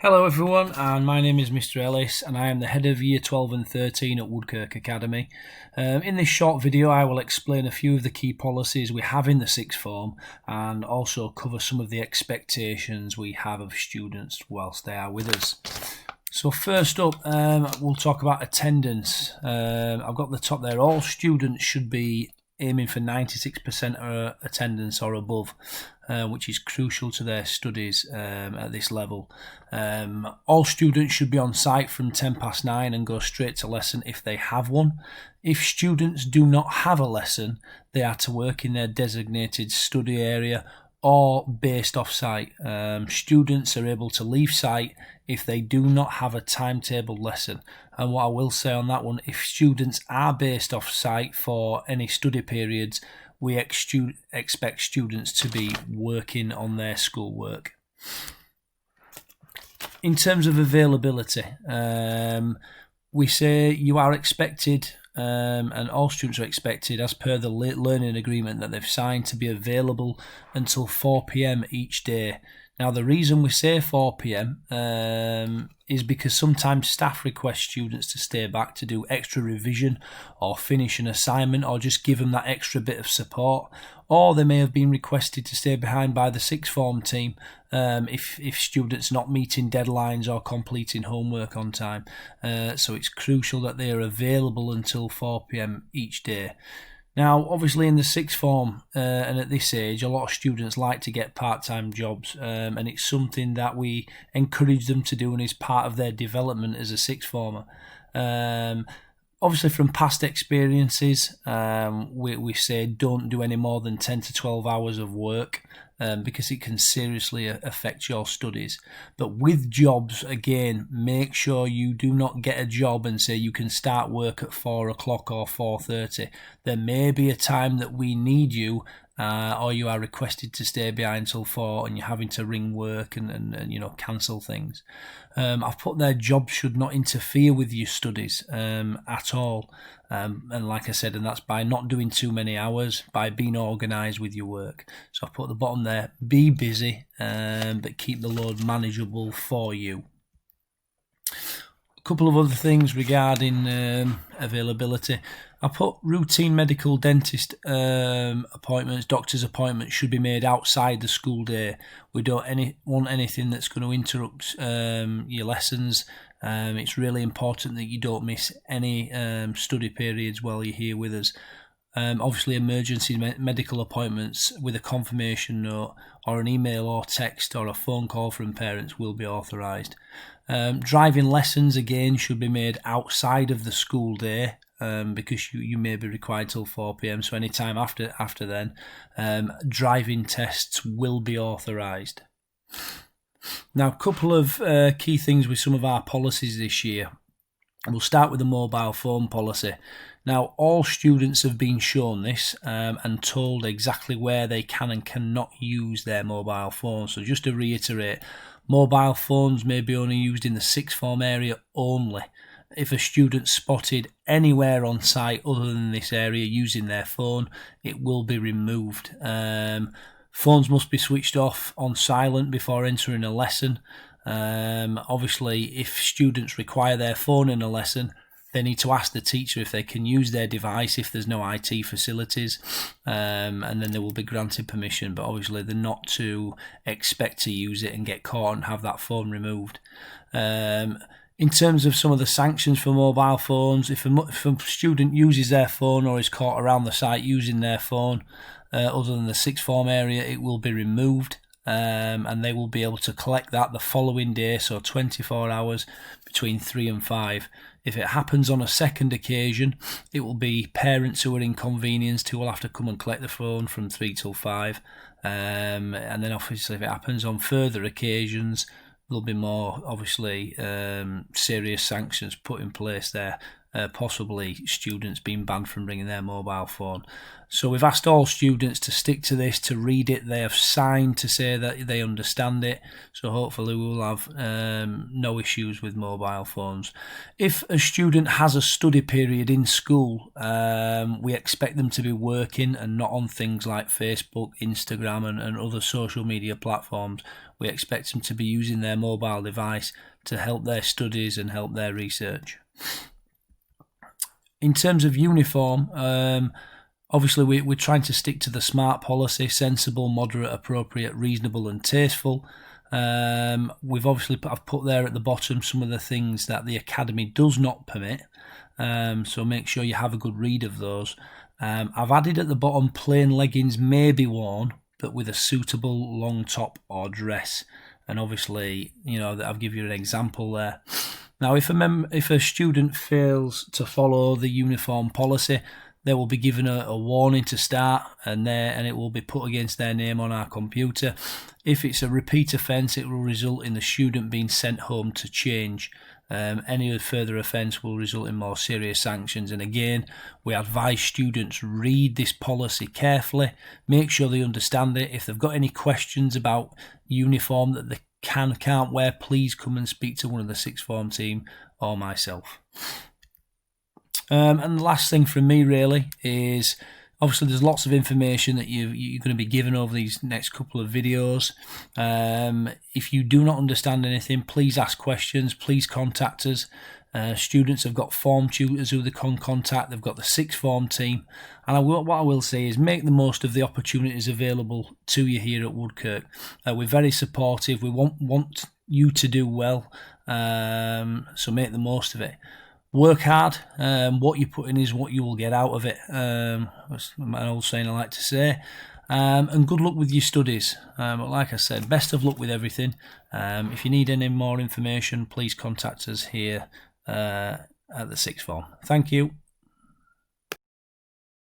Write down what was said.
Hello everyone, and my name is Mr. Ellis and I am the head of Year 12 and 13 at Woodkirk Academy. In this short video I will explain a few of the key policies we have in the sixth form and also cover some of the expectations we have of students whilst they are with us. So first up, we'll talk about attendance. I've got the top there. All students should be aiming for 96% attendance or above, which is crucial to their studies at this level. All students should be on site from 9:10 and go straight to lesson if they have one. If students do not have a lesson, they are to work in their designated study area or based off site. Students are able to leave site if they do not have a timetabled lesson. And what I will say on that one, if students are based off site for any study periods, we expect students to be working on their schoolwork. In terms of availability, we say you are expected, and all students are expected, as per the learning agreement that they've signed, to be available until 4 p.m. each day. Now, the reason we say 4 p.m. Is because sometimes staff request students to stay back to do extra revision or finish an assignment or just give them that extra bit of support, or they may have been requested to stay behind by the sixth form team if students not meeting deadlines or completing homework on time. So it's crucial that they are available until 4 p.m. each day. Now, obviously in the sixth form and at this age, a lot of students like to get part-time jobs, and it's something that we encourage them to do and is part of their development as a sixth former. Obviously from past experiences, we say don't do any more than 10 to 12 hours of work, because it can seriously affect your studies. But with jobs, again, make sure you do not get a job and say you can start work at 4 o'clock or 4:30. There may be a time that we need you, or you are requested to stay behind till 4 and you're having to ring work and cancel things. I've put there, jobs should not interfere with your studies at all. And like I said, and that's by not doing too many hours, by being organised with your work. So I've put at the bottom there, be busy, but keep the load manageable for you. A couple of other things regarding availability. I put routine medical dentist appointments, doctor's appointments should be made outside the school day. We don't want anything that's going to interrupt your lessons. It's really important that you don't miss any study periods while you're here with us. Obviously, emergency medical appointments with a confirmation note or an email or text or a phone call from parents will be authorised. Driving lessons, again, should be made outside of the school day, because you may be required till 4 p.m. So any time after then, driving tests will be authorised. Now, a couple of key things with some of our policies this year. We'll start with the mobile phone policy. Now, all students have been shown this and told exactly where they can and cannot use their mobile phones. So just to reiterate, mobile phones may be only used in the sixth form area only. If a student spotted anywhere on site other than this area using their phone, it will be removed. Phones must be switched off on silent before entering a lesson. Obviously, if students require their phone in a lesson, they need to ask the teacher if they can use their device if there's no IT facilities, and then they will be granted permission. But obviously, they're not to expect to use it and get caught and have that phone removed. In terms of some of the sanctions for mobile phones, if a student uses their phone or is caught around the site using their phone, other than the sixth form area, it will be removed, and they will be able to collect that the following day, so 24 hours between 3 and 5. If it happens on a second occasion, it will be parents who are inconvenienced who will have to come and collect the phone from 3 till 5. And then obviously if it happens on further occasions, there'll be more, obviously, serious sanctions put in place there. possibly students being banned from bringing their mobile phone. So we've asked all students to stick to this, to read it. They have signed to say that they understand it. So hopefully we will have no issues with mobile phones. If a student has a study period in school, we expect them to be working and not on things like Facebook, Instagram and other social media platforms. We expect them to be using their mobile device to help their studies and help their research. In terms of uniform, obviously we're trying to stick to the SMART policy: sensible, moderate, appropriate, reasonable and tasteful. I've put there at the bottom some of the things that the Academy does not permit, so make sure you have a good read of those. I've added at the bottom: plain leggings may be worn, but with a suitable long top or dress. And obviously, I've given you an example there. Now, if a student fails to follow the uniform policy, they will be given a warning to start, and it will be put against their name on our computer. If it's a repeat offence, it will result in the student being sent home to change. Any further offence will result in more serious sanctions. And again, we advise students read this policy carefully, make sure they understand it. If they've got any questions about uniform that they can't wear, please come and speak to one of the sixth form team or myself. And the last thing from me really is, obviously there's lots of information that you're going to be given over these next couple of videos. If you do not understand anything, please ask questions, please contact us. Students have got form tutors who they can contact. They've got the sixth form team, and what I will say is make the most of the opportunities available to you here at Woodkirk. We're very supportive. We want you to do well, so make the most of it. Work hard. What you put in is what you will get out of it. That's an old saying I like to say. And good luck with your studies. But like I said, best of luck with everything. If you need any more information, please contact us here at the sixth form. Thank you.